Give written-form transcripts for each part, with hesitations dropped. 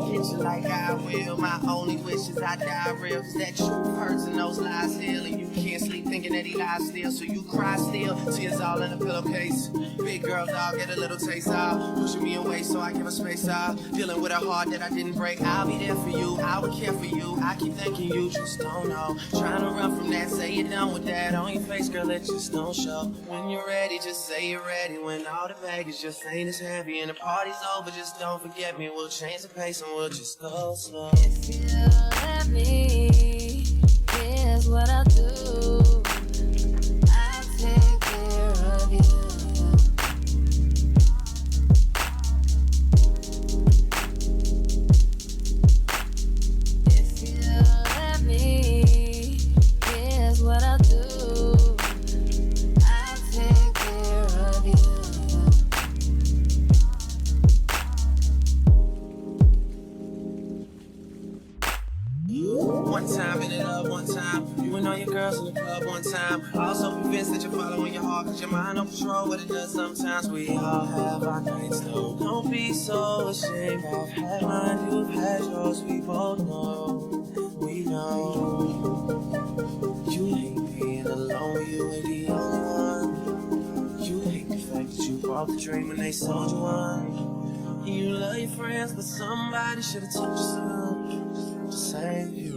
hit you like I will. My only wish is I die real. Cause that truth hurts and those lies heal. And you can't sleep thinking that he lies still. So you cry still, tears all in a pillowcase. Big girl dog, get a little taste out. Pushing me away so I give her space out. Dealing with a heart that I didn't break. I'll be there for you, I would care for you. I keep thinking you just don't know. Trying to run from that, say you're done with that. On your face, girl, it just don't show. When you're ready, just say you're ready. When all the baggage just ain't as heavy and the party's over, just don't forget me. We'll change the pace and we'll just go slow. If you let me, here's what I'll do. I'll take care of you. If you let me, here's what I'll do. I'll take care of you. One time in it up, one time. You and all your girls in the club one time. Also convinced that you're following your heart, cause your mind on patrol, what it does sometimes. We all have our nights though. Don't be so ashamed. I've had mine, you've had yours. We both know, we know. You hate being alone, you ain't the only one. You hate the fact that you bought the dream when they sold you one. You love your friends, but somebody should've told you something to save you.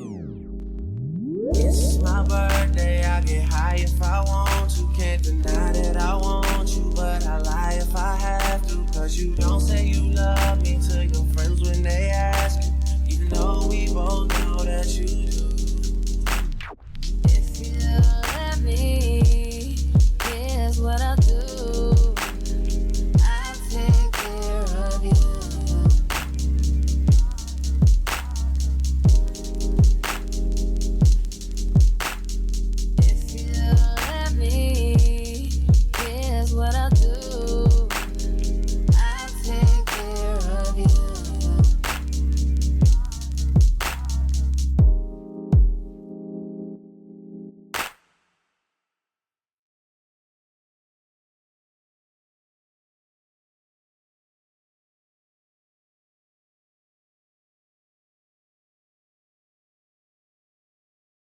It's my birthday, I get high if I want to. Can't deny that I want you, but I lie if I have to. Cause you don't say you love